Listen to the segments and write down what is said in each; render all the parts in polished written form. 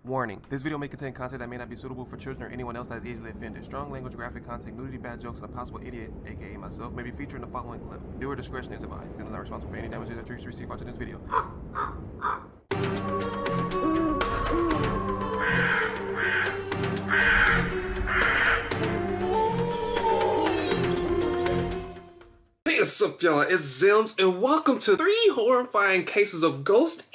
Warning, this video may contain content that may not be suitable for children or anyone else that is easily offended. Strong language, graphic content, nudity, bad jokes, and a possible idiot, aka myself, may be featured in the following clip. Viewer discretion is advised. And is not responsible for any damages that you receive watching this video. What's up, y'all? It's Zems, and welcome to 3 horrifying cases of ghosts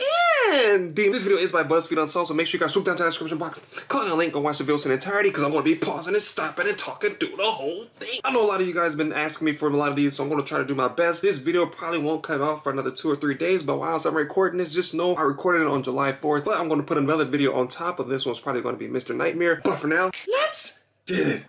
and demons. This video is by Buzzfeed Unsolved, so make sure you guys swoop down to the description box, click on the link, and watch the video in entirety, because I'm going to be pausing and stopping and talking through the whole thing. I know a lot of you guys have been asking me for a lot of these, so I'm going to try to do my best. This video probably won't come out for another 2 or 3 days, but while I'm recording this, just know I recorded it on July 4th, but I'm going to put another video on top of this one. It's probably going to be Mr. Nightmare, but for now, let's get it.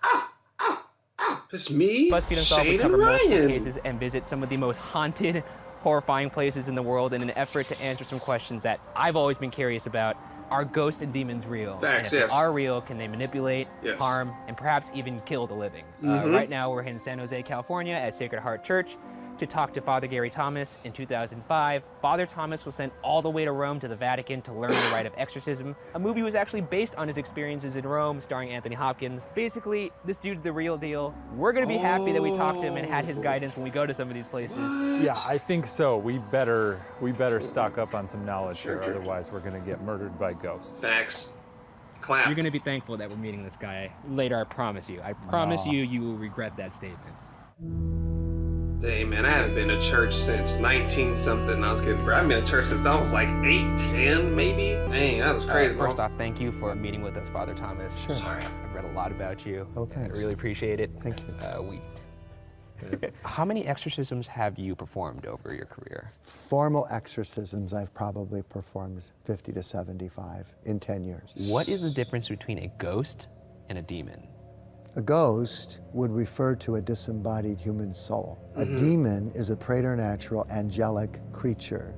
It's me, Buzzfeed Unsolved Shane, will cover and multiple Ryan. cases and visit some of the most haunted, horrifying places in the world in an effort to answer some questions that I've always been curious about. Are ghosts and demons real? Facts, and if yes. they are real, can they manipulate, Yes. harm, and perhaps even kill the living? Right now we're in San Jose, California at Sacred Heart Church to talk to Father Gary Thomas. In 2005, Father Thomas was sent all the way to Rome to the Vatican to learn the rite of exorcism. A movie was actually based on his experiences in Rome, starring Anthony Hopkins. Basically, this dude's the real deal. We're gonna be happy that we talked to him and had his guidance when we go to some of these places. Yeah, I think so. We better stock up on some knowledge here, otherwise we're gonna get murdered by ghosts. Facts. Clap. You're gonna be thankful that we're meeting this guy later, I promise you. I promise Aw. you will regret that statement. Dang, man, I haven't been to church since 19-something. I was kidding, bro. I've been to church since I was like 8, 10, maybe. Dang, that was crazy, bro. First off, thank you for meeting with us, Father Thomas. Sure. Sorry. I've read a lot about you. Oh, thanks. I really appreciate it. Thank you. How many exorcisms have you performed over your career? Formal exorcisms, I've probably performed 50 to 75 in 10 years. What is the difference between a ghost and a demon? A ghost would refer to a disembodied human soul. A demon is a preternatural angelic creature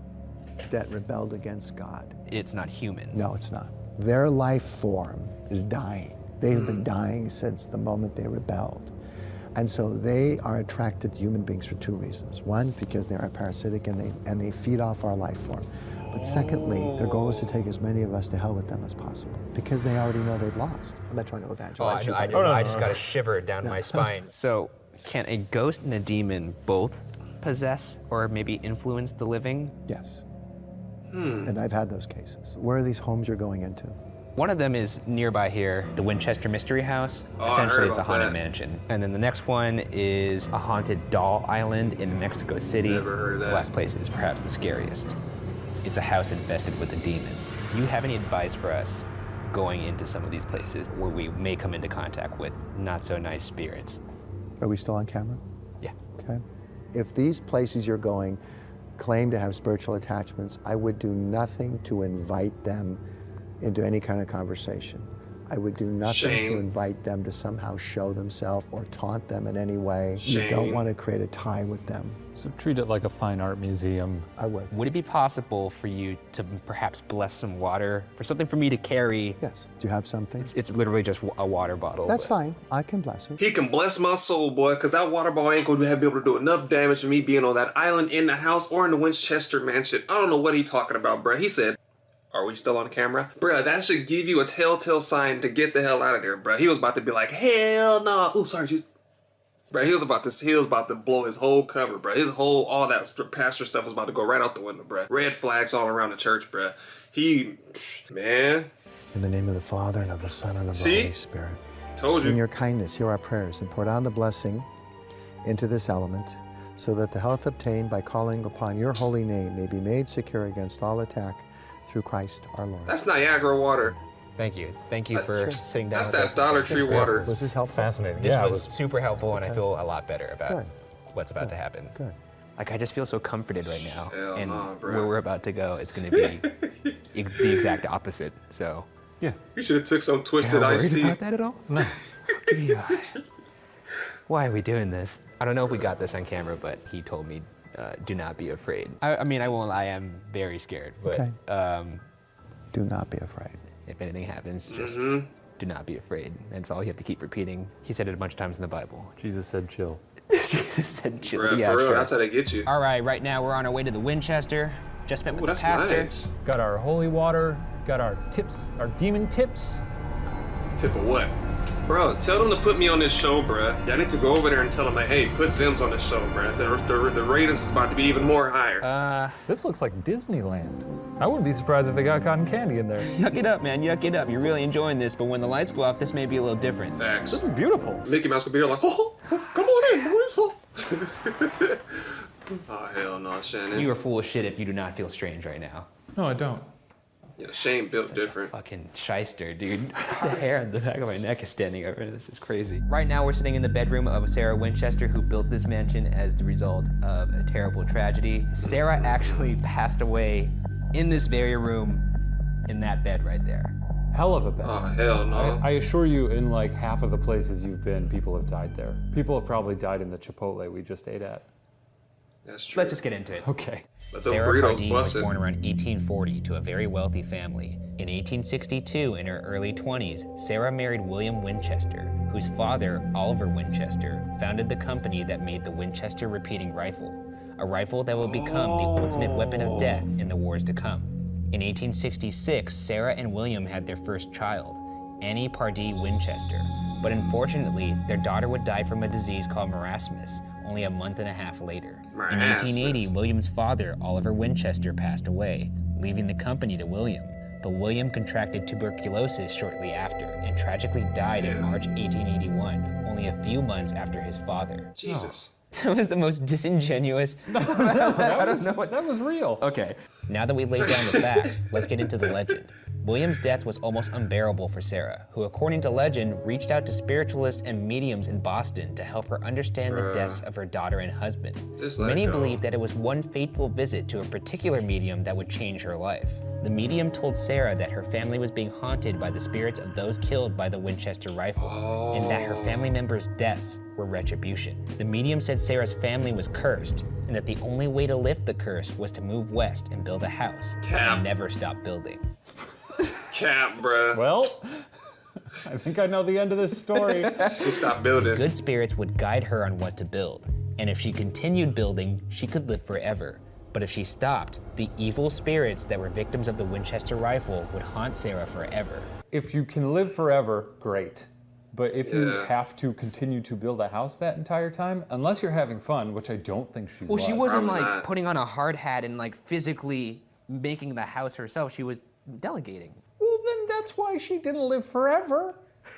that rebelled against God. It's not human. No, it's not. Their life form is dying. They've been dying since the moment they rebelled. And so they are attracted to human beings for 2 reasons. One, because they are parasitic and they feed off our life form. But secondly, their goal is to take as many of us to hell with them as possible, because they already know they've lost. I'm not trying to evangelize you. I just got a shiver down my spine. So, can a ghost and a demon both possess or maybe influence the living? Yes. And I've had those cases. Where are these homes you're going into? One of them is nearby here, the Winchester Mystery House. Oh, I Essentially, heard it's a about haunted that. mansion. And then the next one is a haunted doll island in Mexico City. Never heard of that. The last place is perhaps the scariest. It's a house infested with a demon. Do you have any advice for us going into some of these places where we may come into contact with not so nice spirits? Are we still on camera? Yeah. Okay. If these places you're going claim to have spiritual attachments, I would do nothing to invite them into any kind of conversation. I would do nothing Shame. to invite them to somehow show themselves or taunt them in any way. You Shame. don't want to create a tie with them. So treat it like a fine art museum. I would. Would it be possible for you to perhaps bless some water for something for me to carry? Yes. Do you have something? It's literally just a water bottle. That's but- fine. I can bless it. He can bless my soul, boy, because that water ball ain't going to be able to do enough damage for me being on that island in the house or in the Winchester mansion. I don't know what he talking about, bruh. He said, are we still on camera? Bruh, that should give you a telltale sign to get the hell out of there, bruh. He was about to be like, hell no. Ooh, sorry, dude. Bruh, he was about to blow his whole cover, bruh. All that pastor stuff was about to go right out the window, bruh. Red flags all around the church, bruh. Man, In the name of the Father, and of the Son, and of the See? Holy Spirit. told In you. your kindness, hear our prayers, and pour down the blessing into this element, so that the health obtained by calling upon your holy name may be made secure against all attack through Christ our Lord. That's Niagara water. Thank you. Thank you for sitting down That's with us. that Dollar Tree water. Was this helpful? Fascinating. This Yeah, was super helpful, and I feel a lot better about Good. what's about to happen. Good. Like, I just feel so comforted right now. Hell and nah, bro. where we're about to go, it's going to be the exact opposite. So, yeah. You should have took some you're twisted not iced worried tea. about that at all? No. Why are we doing this? I don't know if we got this on camera, but he told me, do not be afraid. I mean, I won't lie, I'm very scared. But Okay. Do not be afraid. if anything happens, just do not be afraid. That's all you have to keep repeating. He said it a bunch of times in the Bible. Jesus said chill. Jesus said chill. Bruh, Yeah, for real, sure. that's how they get you. All right, right now we're on our way to the Winchester. Just met Ooh, with the that's pastor. nice. Got our holy water, Got our tips, our demon tips. Tip of what? Bro, tell them to put me on this show, bruh. Y'all need to go over there and tell them, like, hey, put Zims on this show, bruh. The ratings is about to be even more higher. This looks like Disneyland. I wouldn't be surprised if they got cotton candy in there. Yuck it up, man, yuck it up. You're really enjoying this, but when the lights go off, this may be a little different. Facts. This is beautiful. Mickey Mouse could be there like, oh, come on in, boys. Oh, hell no, Shannon. You are full of shit if you do not feel strange right now. No, I don't. Yeah, Shane built different. Fucking shyster, dude. The hair on the back of my neck is standing over. This is crazy. Right now, we're sitting in the bedroom of Sarah Winchester, who built this mansion as the result of a terrible tragedy. Sarah actually passed away in this very room, in that bed right there. Hell of a bed. Oh, hell no. I assure you, in like half of the places you've been, people have died there. People have probably died in the Chipotle we just ate at. That's true. Let's just get into it. Okay. Sarah Pardine was born around 1840 to a very wealthy family. In 1862, in her early 20s, Sarah married William Winchester, whose father, Oliver Winchester, founded the company that made the Winchester repeating rifle, a rifle that will become the ultimate weapon of death in the wars to come. In 1866, Sarah and William had their first child, Annie Pardee Winchester, but unfortunately, their daughter would die from a disease called marasmus only a month and a half later. In 1880, William's father, Oliver Winchester, passed away, leaving the company to William. But William contracted tuberculosis shortly after and tragically died in March 1881, only a few months after his father. Jesus. That was the most disingenuous. That was real. Okay. Now that we laid down the facts, let's get into the legend. William's death was almost unbearable for Sarah, who, according to legend, reached out to spiritualists and mediums in Boston to help her understand the deaths of her daughter and husband. Many believe that it was one fateful visit to a particular medium that would change her life. The medium told Sarah that her family was being haunted by the spirits of those killed by the Winchester rifle, and that her family members' deaths were retribution. The medium said Sarah's family was cursed, and that the only way to lift the curse was to move west and build a house, and never stop building. Cap, bruh. Well, I think I know the end of this story. She stopped building. Good spirits would guide her on what to build, and if she continued building, she could live forever. But if she stopped, the evil spirits that were victims of the Winchester rifle would haunt Sarah forever. If you can live forever, great. But if you have to continue to build a house that entire time, unless you're having fun, which I don't think she was. Well, she wasn't Probably like not. putting on a hard hat and like physically making the house herself. She was delegating. Well, then that's why she didn't live forever.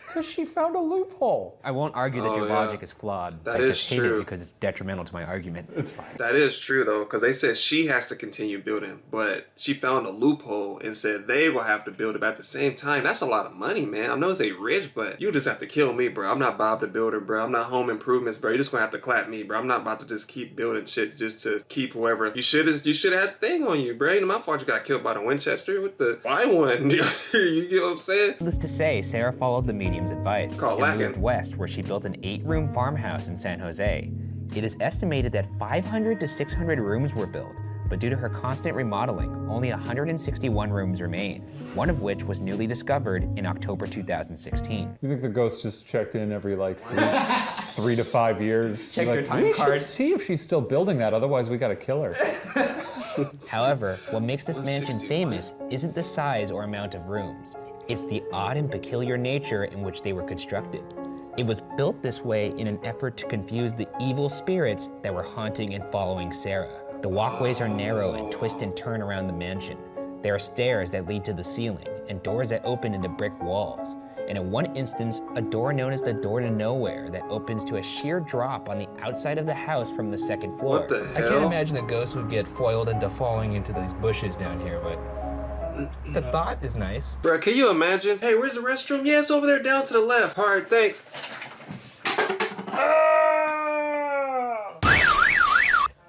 Because she found a loophole. I won't argue that your logic is flawed. That I is just hate it true. because it's detrimental to my argument. It's fine. That is true, though, because they said she has to continue building, but she found a loophole and said they will have to build it. But at the same time, that's a lot of money, man. I know they rich, but you just have to kill me, bro. I'm not Bob the Builder, bro. I'm not Home Improvements, bro. You're just gonna have to clap me, bro. I'm not about to just keep building shit just to keep whoever. You should have had the thing on you, bro. Ain't my fault you got killed by the Winchester. With the buy one. You get what I'm saying? Needless to say, Sarah followed the medium's advice Called and moved lacking. west, where she built an 8-room farmhouse in San Jose. It is estimated that 500 to 600 rooms were built, but due to her constant remodeling, only 161 rooms remain, one of which was newly discovered in October 2016. You think the ghost just checked in every like 3 to 5 years? Checked her time we card." should see if she's still building that, otherwise we gotta kill her. However, what makes this mansion famous isn't the size or amount of rooms. It's the odd and peculiar nature in which they were constructed. It was built this way in an effort to confuse the evil spirits that were haunting and following Sarah. The walkways are narrow and twist and turn around the mansion. There are stairs that lead to the ceiling and doors that open into brick walls. And in one instance, a door known as the Door to Nowhere that opens to a sheer drop on the outside of the house from the second floor. What the I can't hell? imagine a ghost would get foiled into falling into these bushes down here, but the thought is nice. Bro, can you imagine? Hey, where's the restroom? Yeah, it's over there down to the left. All right, thanks.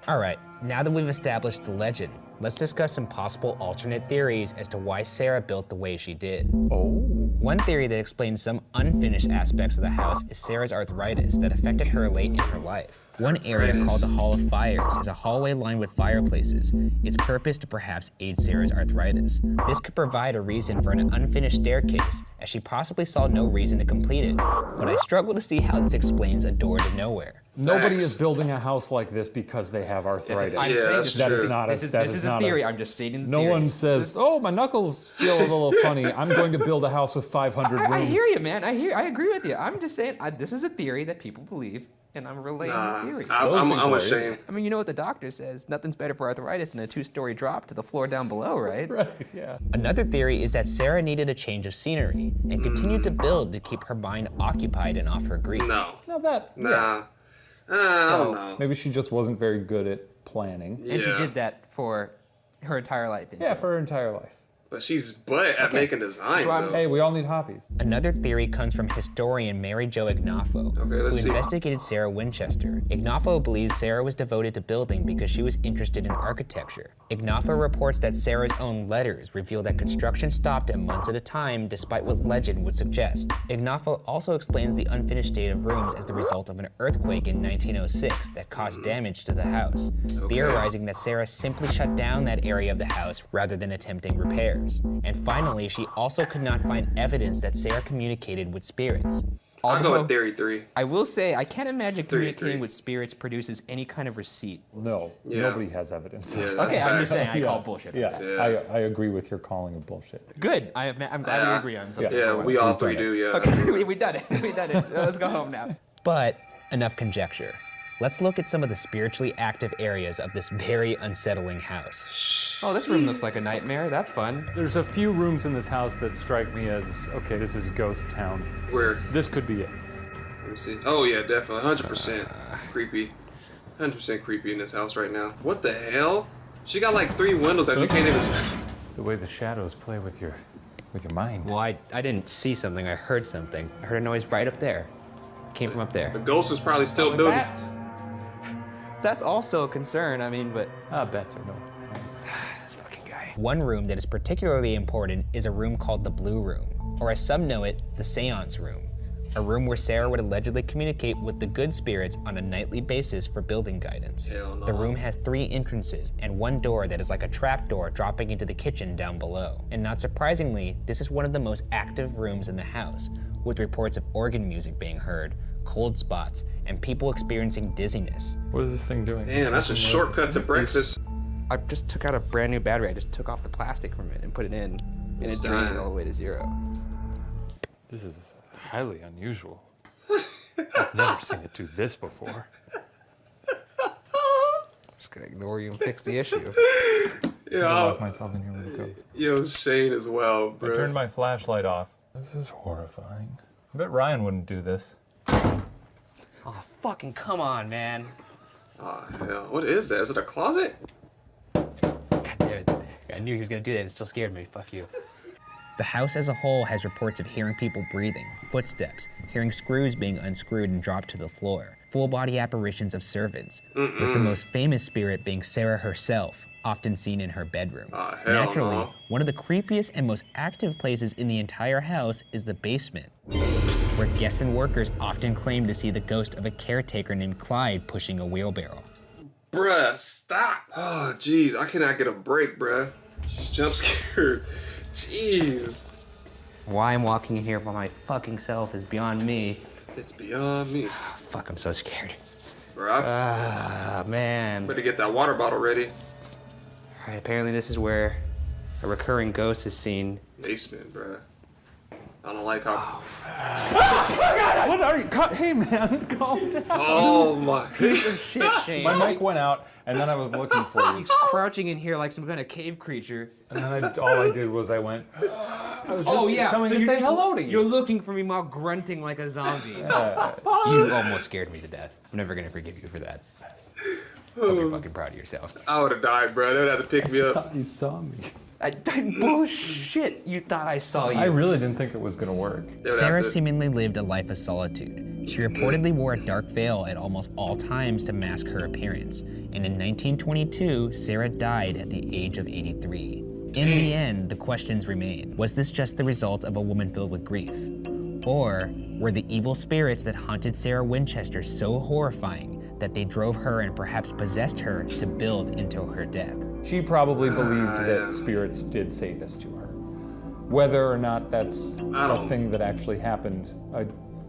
All right, now that we've established the legend, let's discuss some possible alternate theories as to why Sarah built the way she did. One theory that explains some unfinished aspects of the house is Sarah's arthritis that affected her late in her life. One area called the Hall of Fires is a hallway lined with fireplaces, its purpose to perhaps aid Sarah's arthritis. This could provide a reason for an unfinished staircase, as she possibly saw no reason to complete it. But I struggle to see how this explains a door to nowhere. Nobody Facts. is building a house like this because they have arthritis. I'm Yeah, saying that's this That true. is not a. This that is a not theory. I'm just stating the No theory. one says, "Oh, my knuckles feel a little funny. I'm going to build a house with 500 rooms." I hear you, man. I agree with you. I'm just saying this is a theory that people believe, and I'm relaying the theory. I'm people are ashamed. I mean, you know what the doctor says. Nothing's better for arthritis than a 2-story drop to the floor down below, right? Right. Yeah. Another theory is that Sarah needed a change of scenery and continued to build to keep her mind occupied and off her grief. No. Now that. Nah. Yeah. I don't know. Maybe she just wasn't very good at planning. And she Yeah. did that for her entire life. Yeah, for her entire life. But she's butt at making designs, So I'm though. Hey, we all need hobbies. Another theory comes from historian Mary Jo Ignafo, Okay, let's who see. investigated Sarah Winchester. Ignafo believes Sarah was devoted to building because she was interested in architecture. Ignafo reports that Sarah's own letters reveal that construction stopped at months at a time, despite what legend would suggest. Ignafo also explains the unfinished state of rooms as the result of an earthquake in 1906 that caused damage to the house, theorizing that Sarah simply shut down that area of the house rather than attempting repairs. And finally, she also could not find evidence that Sarah communicated with spirits. I'll go Although- with theory 3. I will say, I can't imagine communicating three. with spirits produces any kind of receipt. No, Yeah. nobody has evidence. Yeah, of that's Okay, I'm just facts. saying, I call bullshit. on Yeah, that. Yeah. I agree with your calling of bullshit. Good. I'm glad we Yeah. agree on something. Yeah, for we once. all We've done three do, yeah. Okay, we done it. We done it. Let's go home now. But enough conjecture. Let's look at some of the spiritually active areas of this very unsettling house. Oh, this room looks like a nightmare. That's fun. There's a few rooms in this house that strike me as, okay, this is ghost town. Where? This could be it. Let me see. Oh, yeah, definitely. 100% creepy. 100% creepy in this house right now. What the hell? She got like 3 windows that you can't even... The way the shadows play with your mind. Well, I didn't see something. I heard something. I heard a noise right up there. Came from up there. The ghost is probably still building. Bats. That's also a concern. I mean, but Bats are no. this fucking guy. One room that is particularly important is a room called the Blue Room, or as some know it, the Seance Room. A room where Sarah would allegedly communicate with the good spirits on a nightly basis for building guidance. Hell no. The room has 3 entrances and one door that is like a trap door dropping into the kitchen down below. And not surprisingly, this is one of the most active rooms in the house, with reports of organ music being heard, cold spots, and people experiencing dizziness. What is this thing doing? Damn, that's a shortcut to breakfast. I just took out a brand new battery. I just took off the plastic from it and put it in, and it drained it all the way to 0. This is highly unusual. I've never seen it do this before. Just gonna ignore you and fix the issue. I Yeah, lock myself in here with a ghost. yo, Shane as well, I turned bro. my flashlight off. This is horrifying. I bet Ryan wouldn't do this. Oh, fucking come on, man. Oh, hell. What is that? Is it a closet? God damn it. I knew he was gonna do that. It still scared me. Fuck you. The house as a whole has reports of hearing people breathing, footsteps, hearing screws being unscrewed and dropped to the floor, full-body apparitions of servants, with the most famous spirit being Sarah herself, often seen in her bedroom. Hell Naturally, no. one of the creepiest and most active places in the entire house is the basement, where guests and workers often claim to see the ghost of a caretaker named Clyde pushing a wheelbarrow. Bruh, stop. Oh, jeez. I cannot get a break, bruh. She's jump scared. Jeez. Why I'm walking in here by my fucking self is beyond me. It's beyond me. Fuck, I'm so scared. Bruh, Ah, man. better get that water bottle ready. Alright, apparently this is where a recurring ghost is seen. Basement, bruh. I don't like how... What are you? Hey man, calm down. Oh, my... Shit, Shane. My mic went out, and then I was looking for you. He's crouching in here like some kind of cave creature. And then all I did was I went. I was just coming to you're say just- hello to you. You're looking for me while grunting like a zombie. You almost scared me to death. I'm never gonna forgive you for that. Hope you're fucking proud of yourself. I would have died, bruh. They would have to pick me up. You saw me. Bullshit! You thought I saw you. I really didn't think it was gonna work. They would Sarah have to... seemingly lived a life of solitude. She reportedly wore a dark veil at almost all times to mask her appearance. And in 1922, Sarah died at the age of 83. In the end, the questions remain. Was this just the result of a woman filled with grief? Or were the evil spirits that haunted Sarah Winchester so horrifying that they drove her and perhaps possessed her to build into her death? She probably believed that spirits did say this to her. Whether or not that's a thing that actually happened,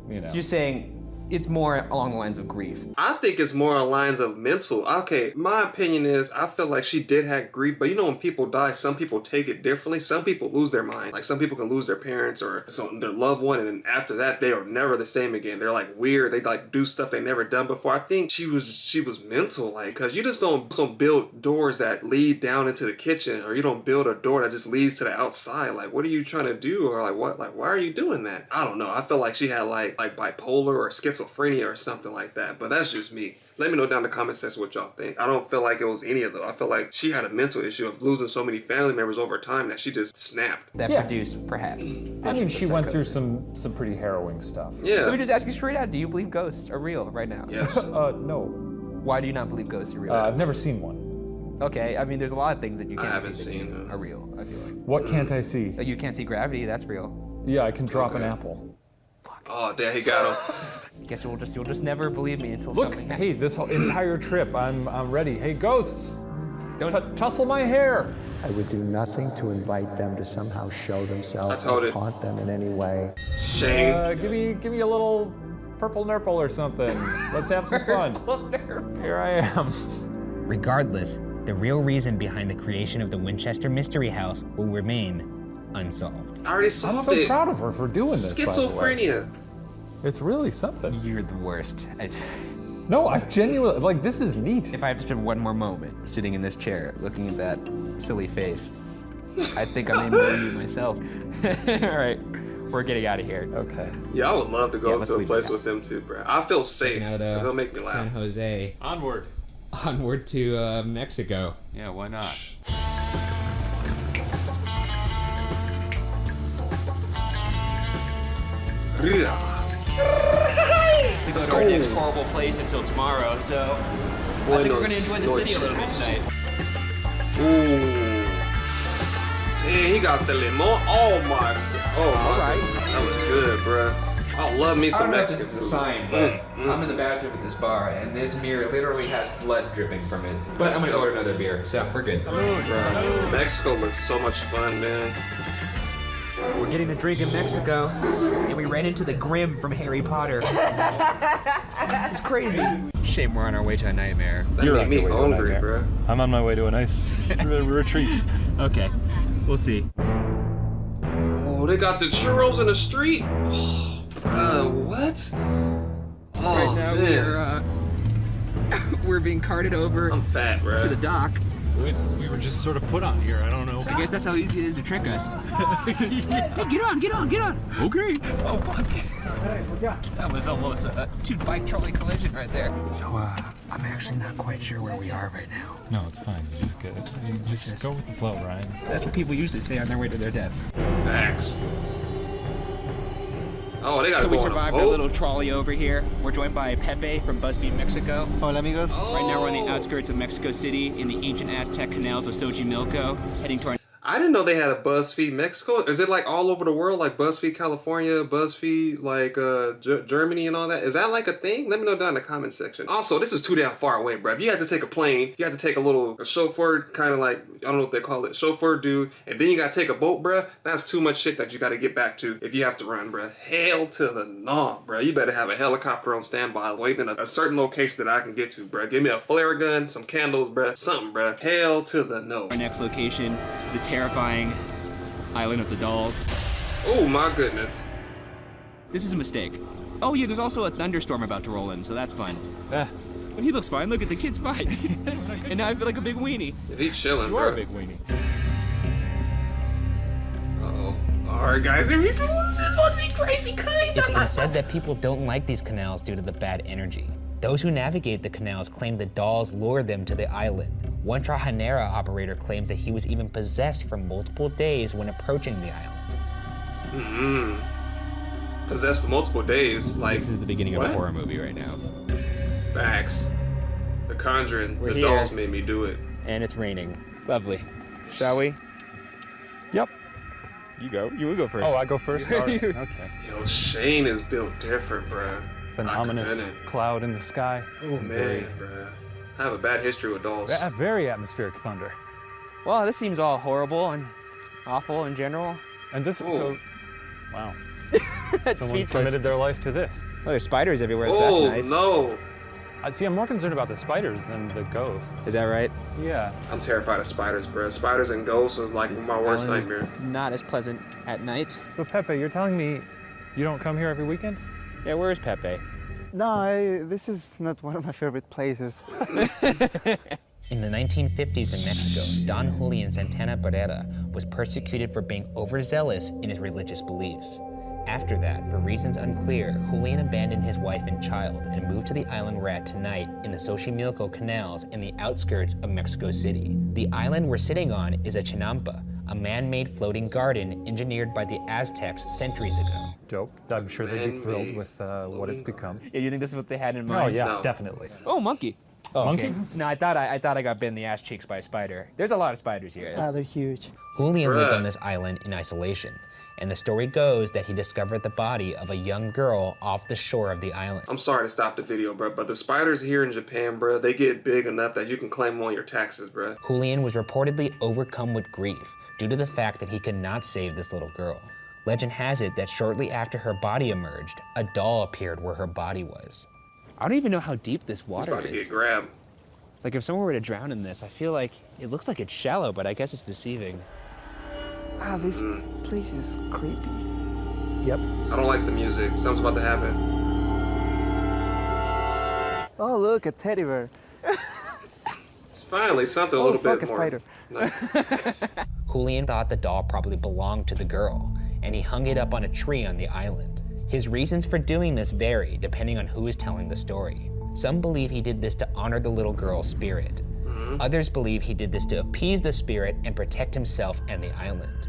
you know. So you're saying it's more along the lines of grief. I think it's more along lines of mental. Okay, my opinion is I feel like she did have grief, but you know when people die, some people take it differently. Some people lose their mind. Like some people can lose their parents or their loved one, and then after that they are never the same again. They're like weird. They like do stuff they never done before. I think she was mental, like, cause you just don't build doors that lead down into the kitchen, or you don't build a door that just leads to the outside. Like, what are you trying to do? Or like what? Like, why are you doing that? I don't know. I feel like she had like bipolar or schizophrenia or something like that. But that's just me. Let me know down in the comment section what y'all think. I don't feel like it was any of them. I feel like she had a mental issue of losing so many family members over time that she just snapped. That produced, perhaps. I mean, she went through some pretty harrowing stuff. Yeah. Let me just ask you straight out, do you believe ghosts are real right now? Yes. No. Why do you not believe ghosts are real? I've never seen one. Okay, I mean, there's a lot of things that you can't haven't see that seen, are real, I feel like. What can't I see? You can't see gravity, that's real. Yeah, I can drop an apple. Oh, damn, he got him. Guess you'll just never believe me until Look, something happens. hey, this whole entire trip, I'm ready. Hey, ghosts, don't tussle my hair. I would do nothing to invite them to somehow show themselves I told or it. taunt them in any way. Shame. Give me a little purple nurple or something. Let's have some fun. Here I am. Regardless, the real reason behind the creation of the Winchester Mystery House will remain unsolved. I already I'm solved so it. proud of her for doing this. By the way. Schizophrenia. It's really something. You're the worst. No, I genuinely like this is neat. If I have to spend one more moment sitting in this chair looking at that silly face, I think I may murder you myself. All right, we're getting out of here. Okay. Yeah, I would love to go let's to a leave place this with him too, bro. I feel safe. He'll make me laugh. San Jose. Onward to Mexico. Yeah, why not? We go to our next horrible place until tomorrow, so I think we're gonna enjoy the city a little bit tonight. Ooh. Damn, he got the limon. Oh my. That was good, bro. I love me some Mexicans. This is a sign, but I'm in the bathroom at this bar, and this mirror literally has blood dripping from it. But I'm gonna order another beer, so we're good. Mexico looks so much fun, man. We're getting a drink in Mexico, and we ran into the Grim from Harry Potter. This is crazy. Shame we're on our way to a nightmare. That made me hungry, bro. I'm on my way to a nice retreat. Okay, we'll see. Oh, they got the churros in the street. Oh, bro, what? Oh, Right now man. we're being carted over I'm fat, bro. to the dock. We were just sort of put on here. I don't know. I guess that's how easy it is to trick us. Hey, get on! Okay. Oh, fuck. That was almost a two-bike trolley collision right there. So, I'm actually not quite sure where we are right now. No, it's fine. You just go with the flow, Ryan. That's what people usually say on their way to their death. Facts. Oh, they got to So go we on a survived our boat? little trolley over here. We're joined by Pepe from Buzzfeed Mexico. Hola, amigos. Right now we're on the outskirts of Mexico City in the ancient Aztec canals of Xochimilco, heading to our I didn't know they had a BuzzFeed Mexico. Is it like all over the world, like BuzzFeed California, BuzzFeed like Germany and all that? Is that like a thing? Let me know down in the comment section. Also, this is too damn far away, bro. If you had to take a plane, you had to take a chauffeur, kind of like, I don't know what they call it, chauffeur dude, and then you got to take a boat, bro. That's too much shit that you got to get back to if you have to run, bro. Hell to the no, bro. You better have a helicopter on standby waiting at a certain location that I can get to, bro. Give me a flare gun, some candles, bro. Something, bro. Hell to the no. Our next location, the terrifying Island of the Dolls. Oh my goodness. This is a mistake. Oh yeah, there's also a thunderstorm about to roll in, so that's fun. But he looks fine. Look at the kid's fine. And now I feel like a big weenie. He chilling, You bro. are a big weenie. Uh-oh. Alright, guys. This is going to be crazy. It's been said that people don't like these canals due to the bad energy. Those who navigate the canals claim the dolls lured them to the island. One Trajanera operator claims that he was even possessed for multiple days when approaching the island. Possessed for multiple days. Like, This is the beginning what? of a horror movie right now. Facts. The Conjuring. We're the here. dolls made me do it. And it's raining. Lovely. Shall we? Yep. You go. You will go first. Oh, I go first? All right. Okay. Yo, Shane is built different, bruh. It's an I ominous couldn't. cloud in the sky. Oh, man, bruh. I have a bad history with dolls. Very atmospheric thunder. Well, this seems all horrible and awful in general. And this is so, wow. Someone committed their life to this. Oh, there's spiders everywhere. Oh, That's nice. no. See, I'm more concerned about the spiders than the ghosts. Is that right? Yeah. I'm terrified of spiders, bro. Spiders and ghosts are like my worst Island is nightmare. not as pleasant at night. So Pepe, you're telling me you don't come here every weekend? Yeah, where is Pepe? No, this is not one of my favorite places. In the 1950s in Mexico, Don Julian Santana Barrera was persecuted for being overzealous in his religious beliefs. After that, for reasons unclear, Julian abandoned his wife and child and moved to the island we're at tonight in the Xochimilco canals in the outskirts of Mexico City. The island we're sitting on is a chinampa, a man-made floating garden engineered by the Aztecs centuries ago. Dope. I'm sure they'd be thrilled with what it's become. Yeah, you think this is what they had in mind? Oh yeah, No. definitely. Oh, monkey. Oh, Monkey? No, I thought I got bit in the ass cheeks by a spider. There's a lot of spiders here. They're huge. Julian lived Bruh. on this island in isolation, and the story goes that he discovered the body of a young girl off the shore of the island. I'm sorry to stop the video, bro, but the spiders here in Japan, bro, they get big enough that you can claim them on your taxes, bro. Julian was reportedly overcome with grief due to the fact that he could not save this little girl. Legend has it that shortly after her body emerged, a doll appeared where her body was. I don't even know how deep this He's water about to is. get grabbed. Like if someone were to drown in this, I feel like it looks like it's shallow, but I guess it's deceiving. This place is creepy. Yep. I don't like the music. Something's about to happen. Oh, look, a teddy bear. It's finally something a Oh, little fuck, bit a more. spider. Julian thought the doll probably belonged to the girl, and he hung it up on a tree on the island. His reasons for doing this vary depending on who is telling the story. Some believe he did this to honor the little girl's spirit. Others believe he did this to appease the spirit and protect himself and the island.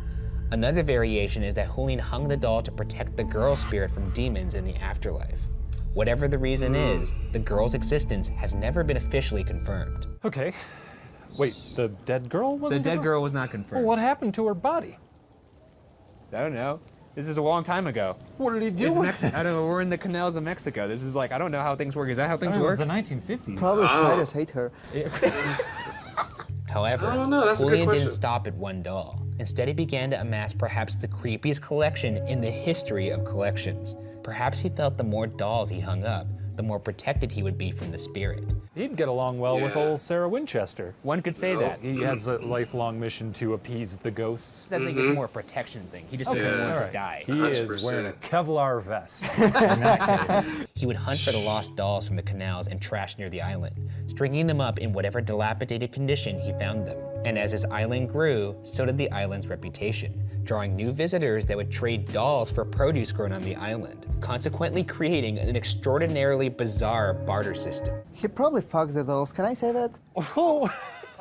Another variation is that Julian hung the doll to protect the girl's spirit from demons in the afterlife. Whatever the reason is, the girl's existence has never been officially confirmed. Okay. Wait, the dead girl wasn't The dead there? girl was not Well, confirmed. what happened to her body? I don't know. This is a long time ago. What did he do It's with it? I don't know. We're in the canals of Mexico. This is like, I don't know how things work. Is that how things It was work? the 1950s. Probably spiders hate her. However, I don't know, that's a good Julian question. didn't stop at one doll. Instead, he began to amass perhaps the creepiest collection in the history of collections. Perhaps he felt the more dolls he hung up, the more protected he would be from the spirit. He'd get along well with Yeah. old Sarah Winchester. One could say that. He has a lifelong mission to appease the ghosts. I think it's more a protection thing. He just doesn't Yeah. want to Alright. die. He is 100%. wearing a Kevlar vest in that case. He would hunt for the lost dolls from the canals and trash near the island, stringing them up in whatever dilapidated condition he found them. And as his island grew, so did the island's reputation, drawing new visitors that would trade dolls for produce grown on the island, consequently creating an extraordinarily bizarre barter system. He probably fucks the dolls. Can I say that? Oh,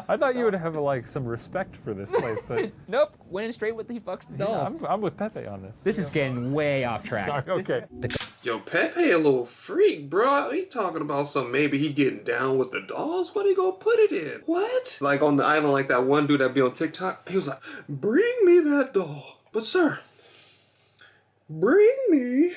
I thought you would have like some respect for this place, but Nope, went in straight with he fucks the dolls. I'm with Pepe on this. This is getting way off track. Sorry, okay. Yo, Pepe a little freak, bro. He talking about some maybe he getting down with the dolls? What he gonna put it in? What? Like on the island, like that one dude that be on TikTok, he was like, bring me that doll. But sir, bring me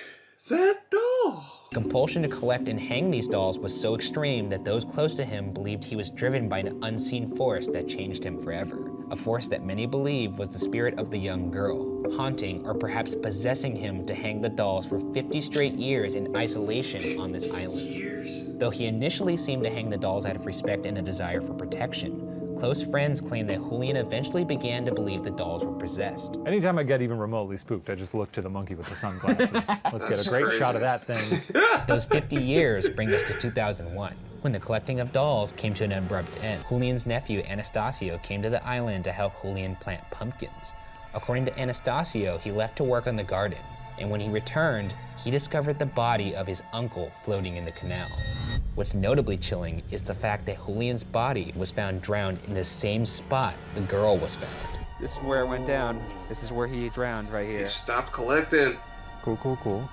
that doll. Compulsion to collect and hang these dolls was so extreme that those close to him believed he was driven by an unseen force that changed him forever. A force that many believe was the spirit of the young girl, haunting or perhaps possessing him to hang the dolls for 50 straight years in isolation on this island. Years. Though he initially seemed to hang the dolls out of respect and a desire for protection, close friends claim that Julian eventually began to believe the dolls were possessed. Anytime I get even remotely spooked, I just look to the monkey with the sunglasses. Let's get a great crazy. shot of that thing. Those 50 years bring us to 2001, when the collecting of dolls came to an abrupt end. Julian's nephew, Anastasio, came to the island to help Julian plant pumpkins. According to Anastasio, he left to work on the garden, and when he returned, he discovered the body of his uncle floating in the canal. What's notably chilling is the fact that Julian's body was found drowned in the same spot the girl was found. This is where it went down. This is where he drowned right He here. stopped collecting. Cool.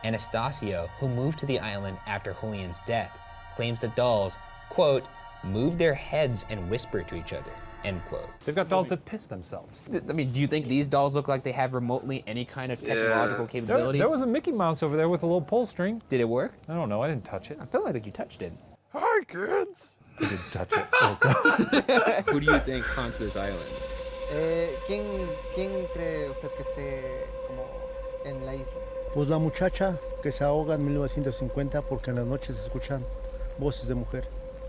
Anastasio, who moved to the island after Julian's death, claims the dolls, quote, move their heads and whisper to each other, end quote. They've got dolls that piss themselves. I mean, do you think these dolls look like they have remotely any kind of technological capability? There was a Mickey Mouse over there with a little pull string. Did it work? I don't know, I didn't touch it. I feel like you touched it. Hi, kids. I didn't touch it. Oh, God. Who do you think haunts this island? ¿Quién cree usted que esté como en la isla? Pues la muchacha que se ahoga en 1950 porque en las noches se escuchan voces de mujer.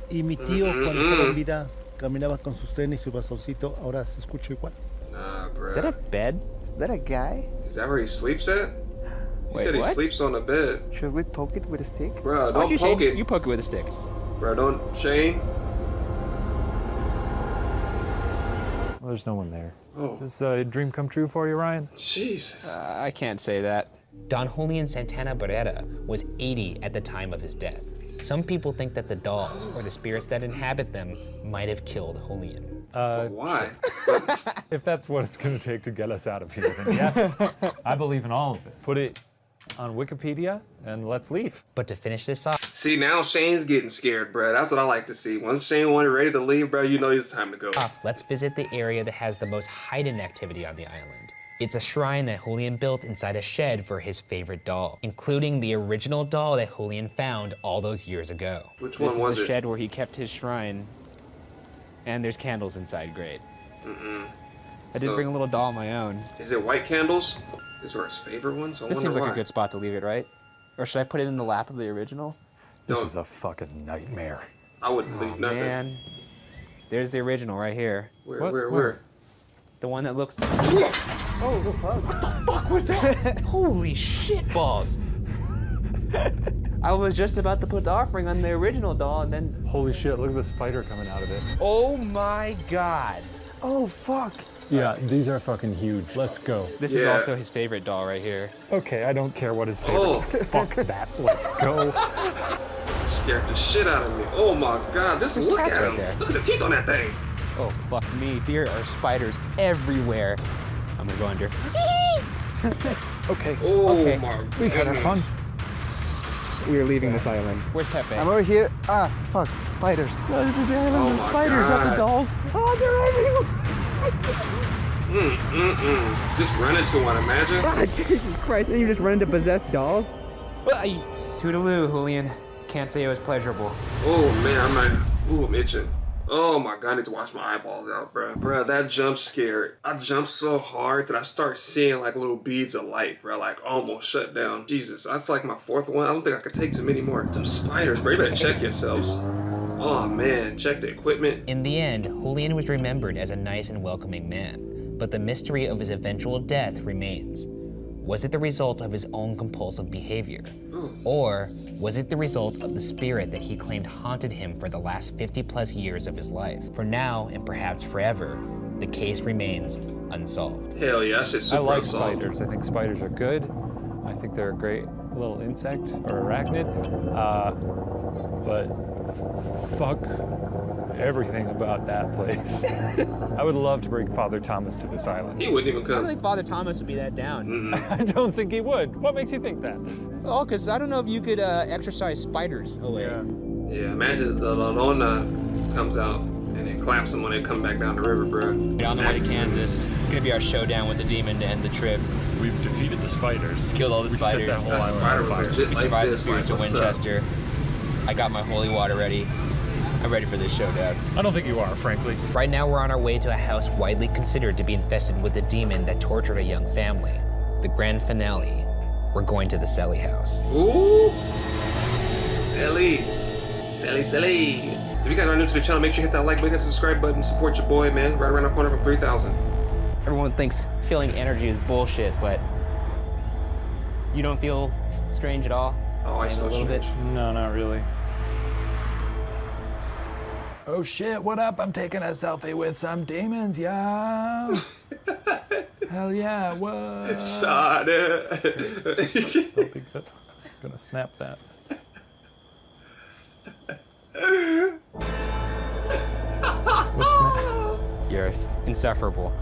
Y mi tío cuando estaba en vida caminaba con sus tenis y su bastoncito, ahora se escucha igual. Nah, bro. Is that a bed? Is that a guy? Is that where he sleeps at? He Wait, said he what? sleeps on the bed. Should we poke it with a stick? Bro, Why'd don't you poke shake? it. You poke it with a stick. Bro, don't, Shane. Well, there's no one there. Oh, Is this a dream come true for you, Ryan? Jesus. I can't say that. Don Julian Santana Barrera was 80 at the time of his death. Some people think that the dolls, or the spirits that inhabit them, might have killed Julian. But why? If that's what it's going to take to get us out of here, then yes, I believe in all of this. Put it on Wikipedia and let's leave. But to finish this off, See, now Shane's getting scared, bro. That's what I like to see. Once Shane wanted ready to leave, bro, you know it's time to go. let's visit the area that has the most hidden activity on the island. It's a shrine that Julian built inside a shed for his favorite doll, including the original doll that Julian found all those years ago. Which This one is was the it? shed where he kept his shrine, and there's candles inside. Great. I did So- bring a little doll of my own. Is it white candles? These are his favorite ones? I This wonder seems like why. a good spot to leave it, right? Or should I put it in the lap of the original? This No. is a fucking nightmare. I wouldn't leave nothing. Man, there's the original right here. Where, What? where? The one that looks. Oh, the fuck! What the fuck was that? Holy shit balls! I was just about to put the offering on the original doll, and then. Holy shit, look at the spider coming out of it. Oh my god! Oh, fuck. Yeah, these are fucking huge. Let's go. This is Yeah. also his favorite doll right here. Okay, I don't care what his favorite. Oh. Fuck that. Let's go. Scared the shit out of me. Oh my god, just look cat's at right him. there. Look at the teeth on that thing. Oh fuck me! There are spiders everywhere. I'm gonna go under. Okay. Oh Okay. my god. We've had our fun. We are leaving this island. Where's Pepe? I'm over here. Ah, fuck. Spiders. No, this is the island Oh of my spiders, not the God. dolls. Oh, they're everywhere! Just run into one, imagine. Jesus Christ, then you just run into possessed dolls? Toodaloo, Julian. Can't say it was pleasurable. Oh man, I'm itching. Oh my god, I need to wash my eyeballs out, bro. Bro, that jump scare. I jumped so hard that I start seeing like little beads of light, bro. Like almost shut down. Jesus, that's like my fourth one. I don't think I could take too many more. Them spiders, bro. You better check yourselves. Oh man, check the equipment. In the end, Julian was remembered as a nice and welcoming man, but the mystery of his eventual death remains. Was it the result of his own compulsive behavior? Or was it the result of the spirit that he claimed haunted him for the last 50 plus years of his life? For now, and perhaps forever, the case remains unsolved. Hell yeah, that shit's I super like unsolved. spiders. I think spiders are good. I think they're a great little insect or arachnid. But fuck everything about that place. I would love to bring Father Thomas to this island. He wouldn't even I don't come. think Father Thomas would be that down. I don't think he would. What makes you think that? Oh, because I don't know if you could exercise spiders away. Yeah, imagine the La Lona comes out and it claps them when they come back down the river, bro. We're on the way to Kansas. It's gonna be our showdown with the demon to end the trip. We've defeated the spiders. Killed all the We set spiders. that That whole spider island was on fire. legit We like survived the this. spirits Like, of what's up? Winchester. I got my holy water ready. I'm ready for this showdown. I don't think you are, frankly. Right now, we're on our way to a house widely considered to be infested with a demon that tortured a young family. The grand finale. We're going to the Selly house. Ooh! Silly. Silly. If you guys are new to the channel, make sure you hit that like button, hit the subscribe button, support your boy, man. Right around the corner from 3,000. Everyone thinks feeling energy is bullshit, but you don't feel strange at all? Oh, I Maybe smell a little bit. strange. No, not really. Oh shit, what up? I'm taking a selfie with some demons, yo. Hell yeah, what? Sada. That'll be good. Gonna snap that. What's You're insufferable.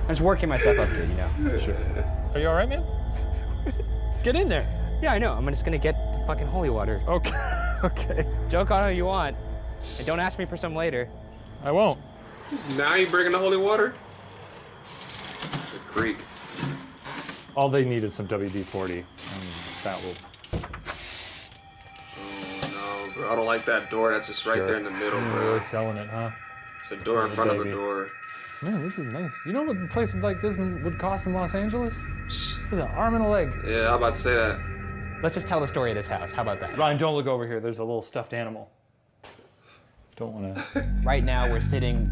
I'm just working myself up here, you know. Sure. Are you alright, man? Let's get in there. Yeah, I know. I'm just gonna get the fucking holy water. Okay. Okay. Joke on how you want. And don't ask me for some later. I won't. Now you bringing the holy water? The creek. All they need is some WD-40, and that will. Oh no, bro. I don't like that door that's just right Sure. there in the middle, You're bro. really selling it, huh? It's a door in front of a Baby. door. Man, this is nice. You know what a place like this would cost in Los Angeles? This is an arm and a leg. Yeah, I'm about to say that. Let's just tell the story of this house. How about that? Ryan, don't look over here. There's a little stuffed animal. Don't want to. Right now, we're sitting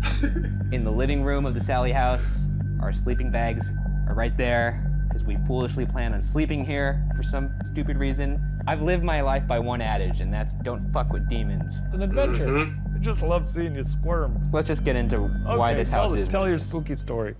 in the living room of the Sally house. Our sleeping bags are right there because we foolishly plan on sleeping here for some stupid reason. I've lived my life by one adage, and that's don't fuck with demons. It's an adventure. I just love seeing you squirm. Let's just get into why this house is. Tell your spooky story.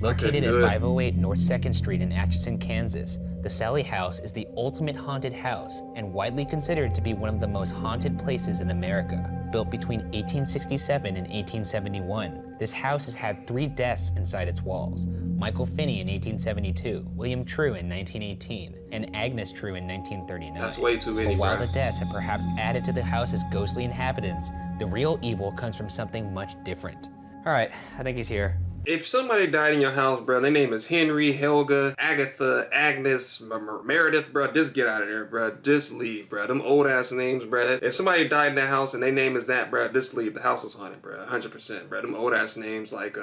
Located at do it. 508 North 2nd Street in Atchison, Kansas, the Sally House is the ultimate haunted house and widely considered to be one of the most haunted places in America. Built between 1867 and 1871, this house has had 3 deaths inside its walls. Michael Finney in 1872, William True in 1918, and Agnes True in 1939. That's way too many, But while bro. the deaths have perhaps added to the house's ghostly inhabitants, the real evil comes from something much different. All right, I think he's here. If somebody died in your house, bro, their name is Henry, Helga, Agatha, Agnes, Meredith, bro, just get out of there, bro. Just leave, bro. Them old ass names, bro. If somebody died in that house and their name is that, bro, just leave. The house is haunted, bro. 100%, bro. Them old ass names like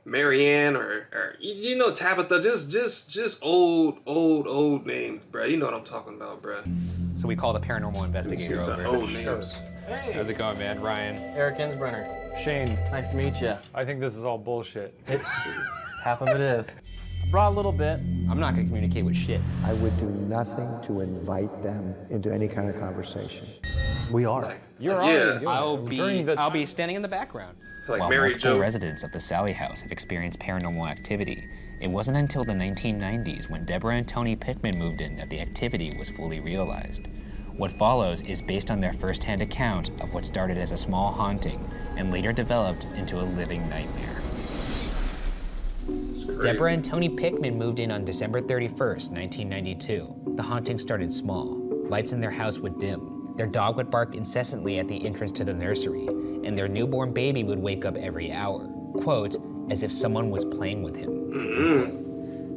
Marianne or you know Tabitha, just old names, bro. You know what I'm talking about, bro. So we call the paranormal investigator Some over. old names. How's it going, man? Ryan. Eric Insbrenner. Shane, Nice to meet you. I think this is all bullshit. Half of it is. I brought a little bit. I'm not gonna communicate with shit. I would do nothing to invite them into any kind of conversation. We are. You're Yeah. already doing it. I'll be standing in the background. Like While Mary multiple Jo. residents of the Sally house have experienced paranormal activity, it wasn't until the 1990s when Deborah and Tony Pickman moved in that the activity was fully realized. What follows is based on their first-hand account of what started as a small haunting and later developed into a living nightmare. Deborah and Tony Pickman moved in on December 31st, 1992. The haunting started small. Lights in their house would dim. Their dog would bark incessantly at the entrance to the nursery, and their newborn baby would wake up every hour, quote, as if someone was playing with him.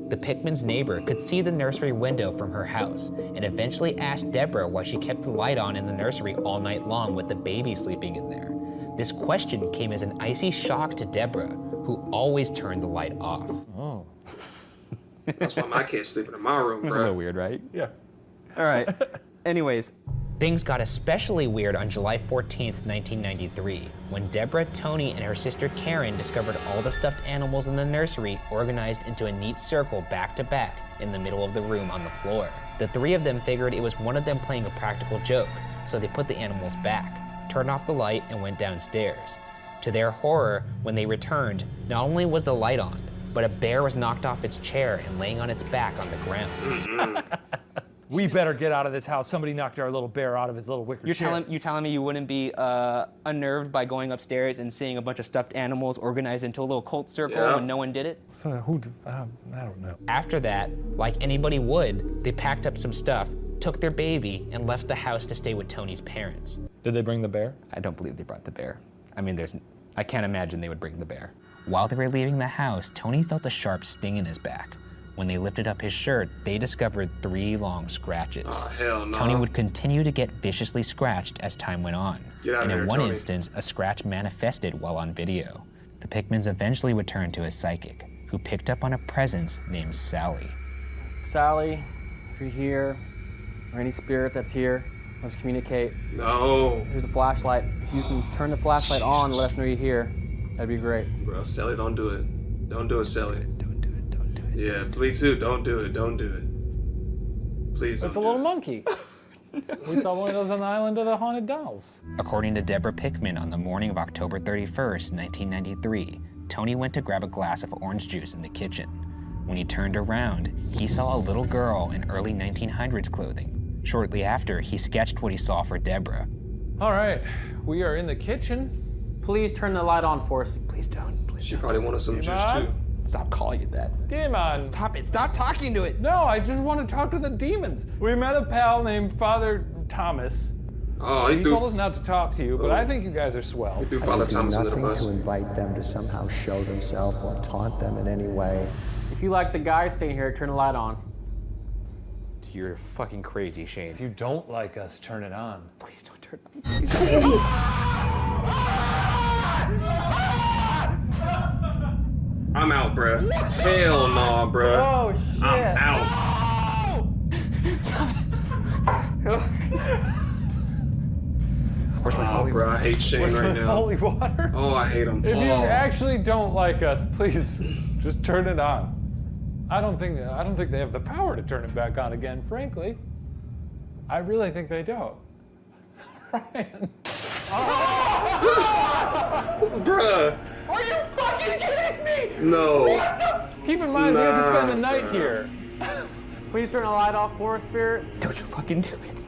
The Pickman's neighbor could see the nursery window from her house and eventually asked Deborah why she kept the light on in the nursery all night long with the baby sleeping in there. This question came as an icy shock to Deborah, who always turned the light off. Oh. That's why my kid's sleeping in my room, It's a little bro. weird, right? Yeah. All right. Anyways, things got especially weird on July 14th, 1993, when Deborah, Tony, and her sister Karen discovered all the stuffed animals in the nursery organized into a neat circle back to back in the middle of the room on the floor. The 3 of them figured it was one of them playing a practical joke, so they put the animals back, turned off the light, and went downstairs. To their horror, when they returned, not only was the light on, but a bear was knocked off its chair and laying on its back on the ground. We better get out of this house. Somebody knocked our little bear out of his little wicker chair. You're telling me you wouldn't be unnerved by going upstairs and seeing a bunch of stuffed animals organized into a little cult circle Yeah. when no one did it? So I don't know. After that, like anybody would, they packed up some stuff, took their baby, and left the house to stay with Tony's parents. Did they bring the bear? I don't believe they brought the bear. I mean, I can't imagine they would bring the bear. While they were leaving the house, Tony felt a sharp sting in his back. When they lifted up his shirt, they discovered 3 long scratches. Oh, hell no. Tony would continue to get viciously scratched as time went on. Get out of and in here, one Tony. instance, a scratch manifested while on video. The Pickmans eventually would turn to a psychic, who picked up on a presence named Sally. Sally, if you're here, or any spirit that's here, let's communicate. No. Here's a flashlight. If you can turn the flashlight on and let us know you're here, that'd be great. Bro, Sally, don't do it. Don't do it, Sally. Yeah, please too. Don't do it. Don't do it. Please don't It's a do little it. monkey. We saw one of those on the island of the haunted dolls. According to Deborah Pickman, on the morning of October 31st, 1993, Tony went to grab a glass of orange juice in the kitchen. When he turned around, he saw a little girl in early 1900s clothing. Shortly after, he sketched what he saw for Deborah. All right, we are in the kitchen. Please turn the light on for us. Please don't. Please She probably wanted some juice Demon? too. stop calling it that. Demon. Stop it. Stop talking to it. No, I just want to talk to the demons. We met a pal named Father Thomas. Oh, He told us not to talk to you, but I think you guys are swell. do I Father would do Thomas under the nothing bus. to invite them to somehow show themselves or taunt them in any way. If you like the guy staying here, turn the light on. You're fucking crazy, Shane. If you don't like us, turn it on. Please don't turn it on. I'm out, bruh. Hell no, bruh. Oh, shit. I'm out. Where's my Oh, holy bro, I hate Shane Where's right my now. holy water? Oh, I hate him. If you Oh. actually don't like us, please just turn it on. I don't think they have the power to turn it back on again, frankly. I really think they don't. Ryan. Bruh. Are you fucking kidding me? No. Keep in mind, we have to spend the Nah, night bruh. here. Please turn the light off for us, spirits. Don't you fucking do it.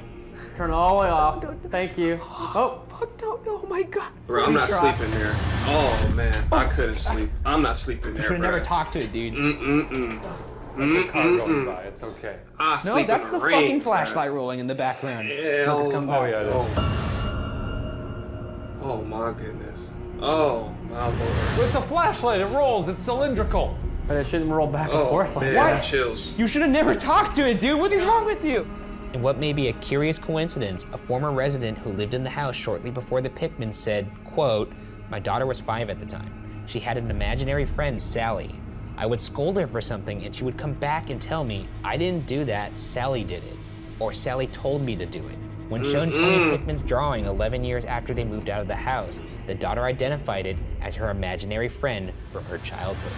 Turn it all the way off. Thank you. Oh, Fuck, don't. Oh my god. Bro, I'm not try. sleeping there. Oh, man. I couldn't sleep. I'm not sleeping there, Should have bro. never talked to it, dude. That's a car going by. It's okay. I No, sleep that's in the the rain, fucking bruh. flashlight rolling in the background. Hell. Oh yeah, it is. Oh, my goodness. Oh, my lord. It's a flashlight. It rolls. It's cylindrical. but it shouldn't roll back and Oh, forth like man, that. chills. You should have never talked to it, dude. What is wrong with you? In what may be a curious coincidence, a former resident who lived in the house shortly before the Pickmans said, quote, "My daughter was 5 at the time. She had an imaginary friend, Sally. I would scold her for something and she would come back and tell me, I didn't do that, Sally did it. Or Sally told me to do it." When shown Tony Pickman's drawing 11 years after they moved out of the house, the daughter identified it as her imaginary friend from her childhood.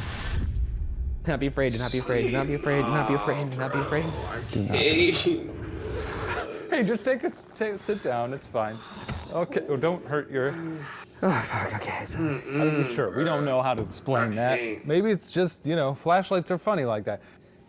Do not be afraid, do not be afraid, do not be afraid, do not be afraid, do not be afraid. Hey. Hey, just sit down. It's fine. Okay. Oh, don't hurt your. Oh, fuck, okay. Sure. We don't know how to explain that. can't. Maybe it's just flashlights are funny like that.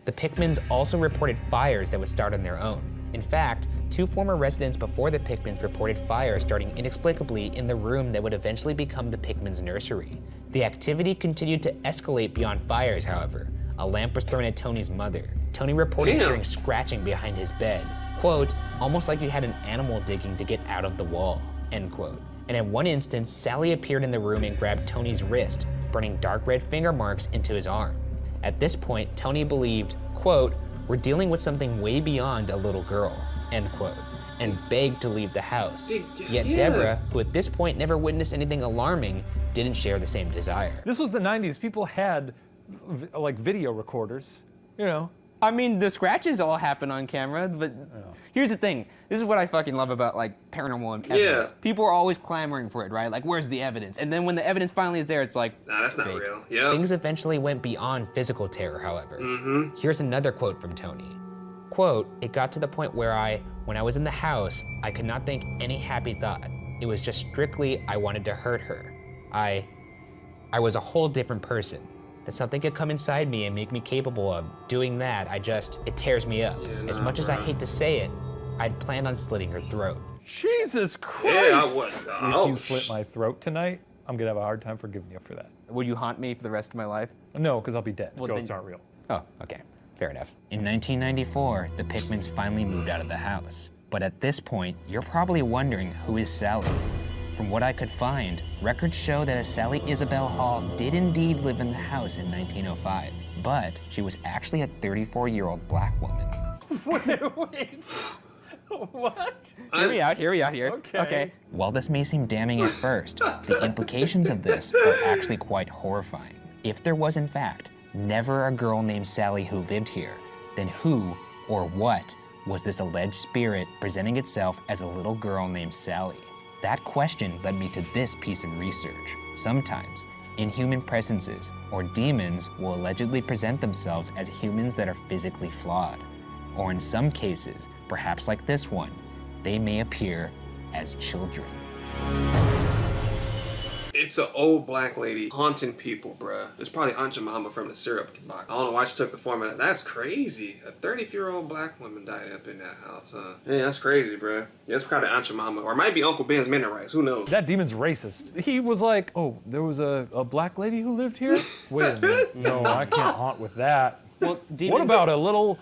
The Pickmans also reported fires that would start on their own. In fact, 2 former residents before the Pickmans reported fires starting inexplicably in the room that would eventually become the Pickmans' nursery. The activity continued to escalate beyond fires, however. A lamp was thrown at Tony's mother. Tony reported Damn. hearing scratching behind his bed. Quote, "Almost like you had an animal digging to get out of the wall," end quote. And in one instance, Sally appeared in the room and grabbed Tony's wrist, burning dark red finger marks into his arm. At this point, Tony believed, quote, "We're dealing with something way beyond a little girl," end quote, and begged to leave the house. Yet Yeah. Deborah, who at this point never witnessed anything alarming, didn't share the same desire. This was the 90s. People had like video recorders. I mean, the scratches all happen on camera, but here's the thing. This is what I fucking love about like paranormal evidence. Yeah. People are always clamoring for it, right? Like, where's the evidence? And then when the evidence finally is there, it's like, Nah, that's not fake. real. Yep. Things eventually went beyond physical terror, however. Here's another quote from Tony. Quote, "It got to the point where when I was in the house, I could not think any happy thought. It was just strictly I wanted to hurt her. I was a whole different person. That something could come inside me and make me capable of doing that, it tears me up. As much as I hate to say it, I'd planned on slitting her throat." Jesus Christ! Yeah, I would. If Oh, you slit my throat tonight, I'm gonna have a hard time forgiving you for that. Would you haunt me for the rest of my life? No, because I'll be dead. Well, Ghosts then- aren't real. Oh, okay. Fair enough. In 1994, the Pickmans finally moved out of the house. But at this point, you're probably wondering, who is Sally? From what I could find, records show that a Sally Isabel Hall did indeed live in the house in 1905, but she was actually a 34-year-old black woman. Wait. What? Hear me out here. Okay. While this may seem damning at first, the implications of this are actually quite horrifying. If there was, in fact, never a girl named Sally who lived here, then who or what was this alleged spirit presenting itself as a little girl named Sally? That question led me to this piece of research. Sometimes, inhuman presences or demons will allegedly present themselves as humans that are physically flawed. Or in some cases, perhaps like this one, they may appear as children. It's an old black lady haunting people, bruh. It's probably Aunt Jemima from the syrup box. I don't know why she took the form of that. That's crazy. A 30-year-old black woman died up in that house, huh? Yeah, that's crazy, bruh. Yeah, it's probably Aunt Jemima. Or it might be Uncle Ben's Mennonites. Who knows? That demon's racist. He was like, oh, there was a black lady who lived here? Wait a minute. No, I can't haunt with that. Well, What about a little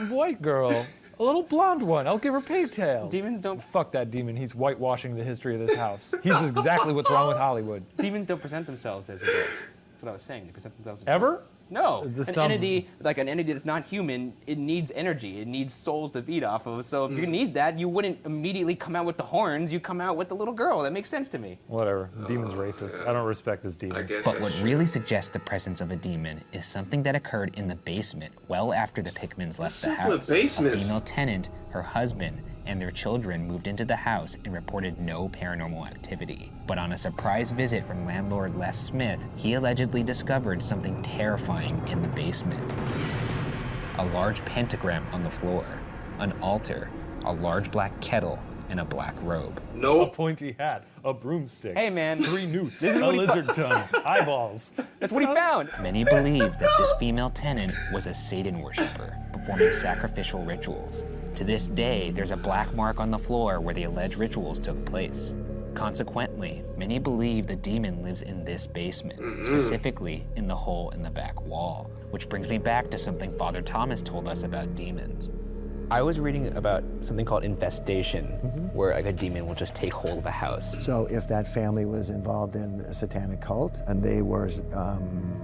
white girl? A little blonde one. I'll give her pigtails. Demons don't- Fuck that demon. He's whitewashing the history of this house. He's exactly what's wrong with Hollywood. Demons don't present themselves as adults. That's what I was saying. They present themselves as Ever? No, This an sounds- entity, like an entity that's not human, it needs energy. It needs souls to feed off of. So if you need that, you wouldn't immediately come out with the horns. You come out with the little girl. That makes sense to me. Whatever. Demon's racist. I don't respect this demon. I guess But that's what true. really suggests the presence of a demon is something that occurred in the basement well after the Pickmans left the up with house. A basements? female tenant, her husband, and their children moved into the house and reported no paranormal activity. But on a surprise visit from landlord Les Smith, he allegedly discovered something terrifying in the basement. A large pentagram on the floor, an altar, a large black kettle, and a black robe. A Nope. pointy hat, a broomstick. Hey, man. 3 newts, This is a what he lizard tongue, eyeballs. That's what he found. Many believe that this female tenant was a Satan worshiper, performing sacrificial rituals. To this day, there's a black mark on the floor where the alleged rituals took place. Consequently, many believe the demon lives in this basement, specifically in the hole in the back wall, which brings me back to something Father Thomas told us about demons. I was reading about something called infestation, where like a demon will just take hold of a house. So if that family was involved in a satanic cult and they were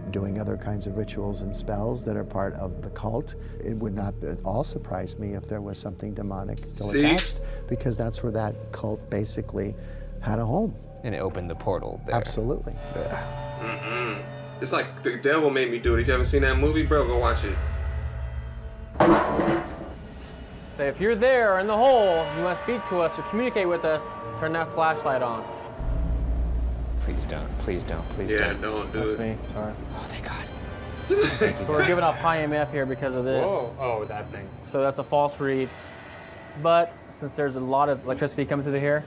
doing other kinds of rituals and spells that are part of the cult, it would not at all surprise me if there was something demonic still See? attached, because that's where that cult basically had a home. And it opened the portal there. Absolutely. It's like the devil made me do it. If you haven't seen that movie, bro, go watch it. So if you're there in the hole, you want to speak to us or communicate with us, turn that flashlight on. Please don't, please don't, please Yeah, don't. don't do That's it. me. Sorry. Oh, thank God. So we're giving off high MF here because of this. Whoa. Oh, that thing. So that's a false read. But since there's a lot of electricity coming through here,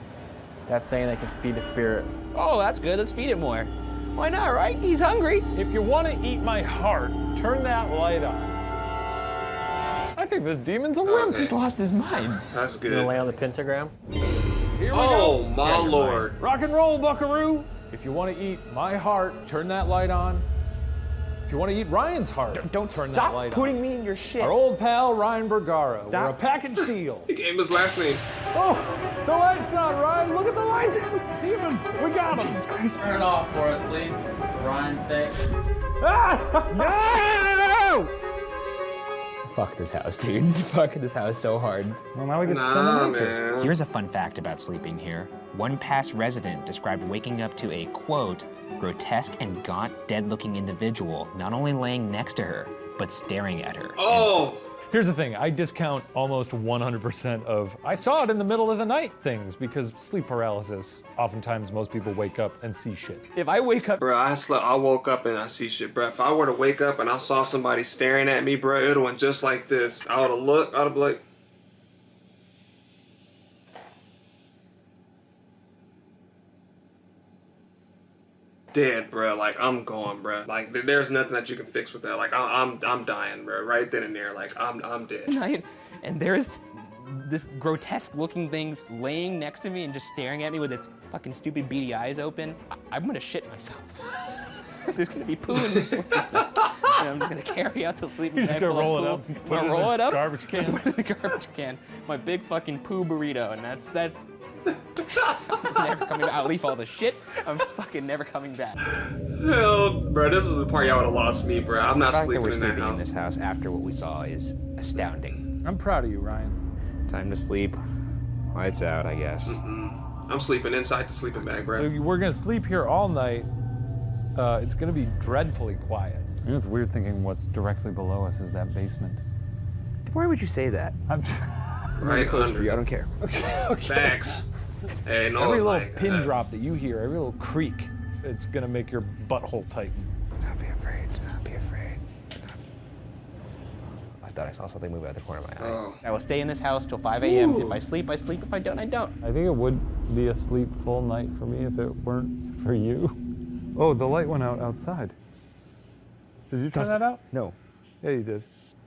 that's saying they can feed a spirit. Oh, that's good. Let's feed it more. Why not, right? He's hungry. If you want to eat my heart, turn that light on. I think this demon's a wimp. Okay. Lost his mind. That's You gonna good. lay on the pentagram? Here we Oh, go. my lord. Rock and roll, buckaroo. If you want to eat my heart, turn that light on. If you want to eat Ryan's heart, Don't turn that stop light putting on. me in your shit. Our old pal, Ryan Bergara. Stop. We're a package deal. He gave him his last name. Oh, the lights on, Ryan. Look at the lights. Demon, we got him. Jesus Christ. Turn it off for us, please. For Ryan's sake. No! Fuck this house, dude. Fuck this house so hard. Well, now we get to spend the Nah, night here. man. Here's a fun fact about sleeping here. One past resident described waking up to a, quote, grotesque and gaunt, dead-looking individual not only laying next to her, but staring at her. Oh, Here's the thing, I discount almost 100% of I saw it in the middle of the night things because sleep paralysis, oftentimes most people wake up and see shit. If I wake up, bro, I woke up and I see shit, bro. If I were to wake up and I saw somebody staring at me, bro, it would've went just like this. I would've looked, I'd be like, dead, bro. Like, I'm gone, bro. Like, there's nothing that you can fix with that. Like, I'm dying, bro. Right then and there. Like, I'm dead. night, and there's this grotesque-looking thing laying next to me and just staring at me with its fucking stupid beady eyes open, I'm gonna shit myself. There's gonna be poo in this sleeping bag. And I'm just gonna carry out the sleeping You're bag. just gonna full of roll it poo. up and I'm put it gonna in roll a it up, garbage can. put it in the garbage can. My big fucking poo burrito, and that's never coming back. I'll leave all the shit. I'm fucking never coming back. Hell, bro, this is the part y'all would've lost me, bro. I'm not The fact that sleeping we're in that sleeping in house. this house after what we saw is astounding. I'm proud of you, Ryan. Time to sleep. Lights out, I guess. I'm sleeping inside the sleeping bag, bro. So we're gonna sleep here all night. It's gonna be dreadfully quiet. You know, it's weird thinking what's directly below us is that basement. Why would you say that? I'm Right under. I don't care. Facts. Hey, no, every little like, pin drop that you hear, every little creak, it's gonna make your butthole tighten. Not be afraid. Not be afraid. I thought I saw something move out of the corner of my eye. Oh. I will stay in this house till 5 a.m. If I sleep, I sleep. If I don't, I don't. I think it would be a sleep full night for me if it weren't for you. Oh, the light went out outside. Did you turn that out? No. Yeah, you did.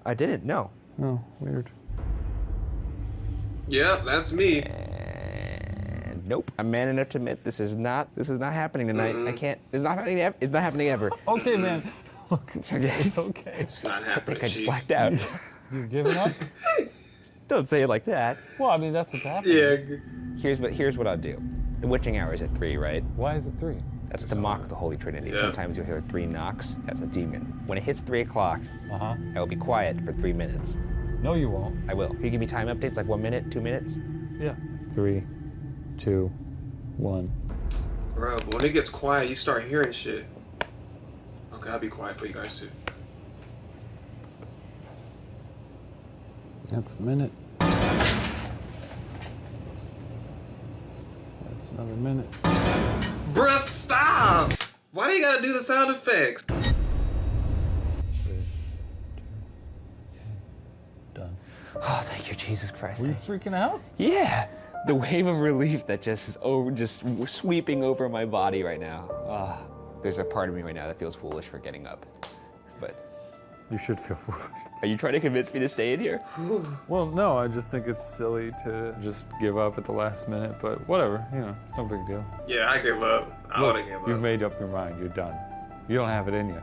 I didn't. No. Oh, weird. Yeah, that's me. And nope. I'm man enough to admit this is not happening tonight. I can't. It's not happening. It's not happening ever. Okay, man. Look, Okay. it's okay. It's not I happening, think I just Chief. blacked out. You're giving up? Don't say it like that. Well, I mean, that's what's happening. Yeah. Here's what I'll do. The witching hour is at 3, right? Why is it 3? That's to mock the Holy Trinity. Yeah. Sometimes you'll hear 3 knocks. That's a demon. When it hits 3 o'clock, I will be quiet for 3 minutes. No, you won't. I will. Can you give me time updates, like 1 minute, 2 minutes? Yeah. 3, 2, 1. Bro, but when it gets quiet, you start hearing shit. Okay, I'll be quiet for you guys too. That's a minute. That's another minute. Bruh, stop! Why do you gotta do the sound effects? Done. Oh, thank you, Jesus Christ. Were you freaking out? Yeah, the wave of relief that just is just sweeping over my body right now. There's a part of me right now that feels foolish for getting up. But You should feel foolish. are you trying to convince me to stay in here? Well, no, I just think it's silly to just give up at the last minute, but whatever, you know, it's no big deal. Yeah, I give up. I would've given You've up. made up your mind, you're done. You don't have it in you.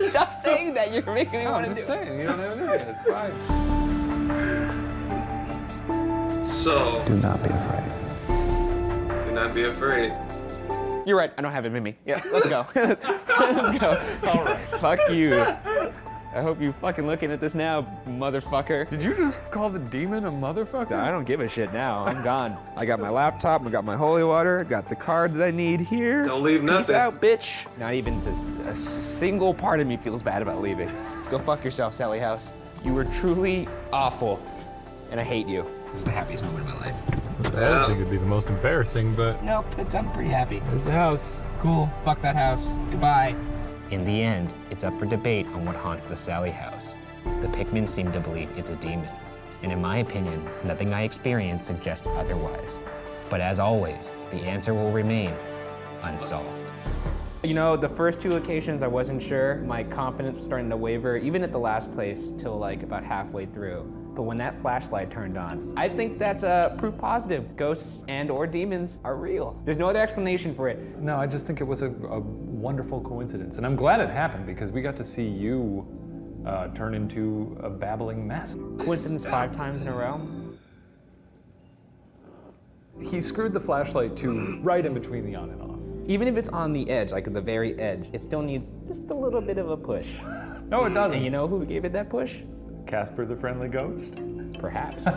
Stop saying that, you're making me No, want I'm to just do it. saying, you don't have it in you, it's fine. So, Do not be afraid. do not be afraid. You're right, I don't have it in me. Yeah, let's go. Let's go. All right. Fuck you. I hope you fucking looking at this now, motherfucker. Did you just call the demon a motherfucker? I don't give a shit now. I'm gone. I got my laptop, I got my holy water, got the card that I need here. Don't leave Peace nothing. out, bitch. Not even a single part of me feels bad about leaving. Go fuck yourself, Sally House. You were truly awful, and I hate you. This is the happiest moment of my life. I don't think it'd be the most embarrassing, but Nope, I'm pretty happy. there's the house. Cool. Fuck that house. Goodbye. In the end, it's up for debate on what haunts the Sally house. The Pikmins seem to believe it's a demon. And in my opinion, nothing I experience suggests otherwise. But as always, the answer will remain unsolved. You know, the first 2 occasions I wasn't sure. My confidence was starting to waver, even at the last place, till like about halfway through. But when that flashlight turned on, I think that's proof positive. Ghosts and or demons are real. There's no other explanation for it. No, I just think it was a wonderful coincidence. And I'm glad it happened because we got to see you turn into a babbling mess. Coincidence 5 times in a row? He screwed the flashlight to right in between the on and off. Even if it's on the edge, like the very edge, it still needs just a little bit of a push. No, it doesn't. And you know who gave it that push? Casper the Friendly Ghost. Perhaps.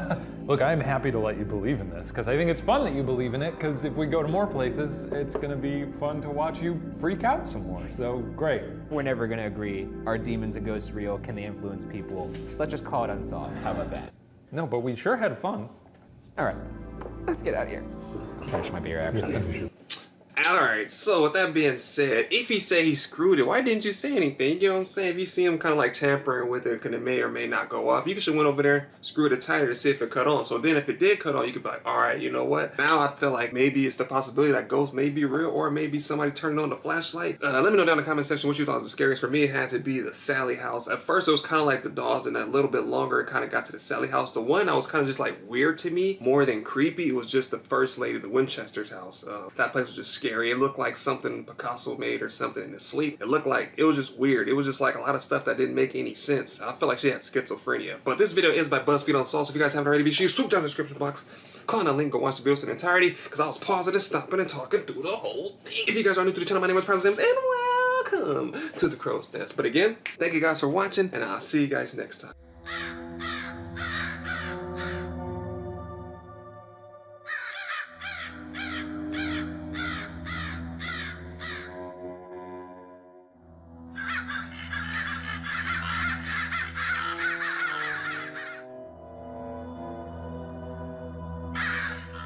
Look, I'm happy to let you believe in this because I think it's fun that you believe in it because if we go to more places, it's going to be fun to watch you freak out some more. So, great. We're never gonna agree. Are demons and ghosts real? Can they influence people? Let's just call it unsolved. How about that? No, but we sure had fun. All right, let's get out of here. Finish my beer, actually. Alright, so with that being said, if he said he screwed it, why didn't you say anything? You know what I'm saying? If you see him kind of like tampering with it, because it may or may not go off, you should went over there, screwed it tighter to see if it cut on. So then if it did cut on, you could be like, alright, you know what? Now I feel like maybe it's the possibility that ghosts may be real, or maybe somebody turned on the flashlight. Let me know down in the comment section what you thought was the scariest. For me, it had to be the Sally house. At first, it was kind of like the dolls, and then a little bit longer, it kind of got to the Sally house. The one that was kind of just like weird to me, more than creepy, it was just the first lady, the Winchester's house. That place was just scary. It looked like something Picasso made or something in his sleep. It looked like, it was just weird. It was just like a lot of stuff that didn't make any sense. I feel like she had schizophrenia. But this video is by Buzzfeed Unsolved, so if you guys haven't already, be sure you swoop down in the description box, click on that link, go watch the videos in entirety, because I was pausing and stopping and talking through the whole thing. If you guys are new to the channel, my name is Reprisalzems, and welcome to the Crow's Nest. But again, thank you guys for watching, and I'll see you guys next time.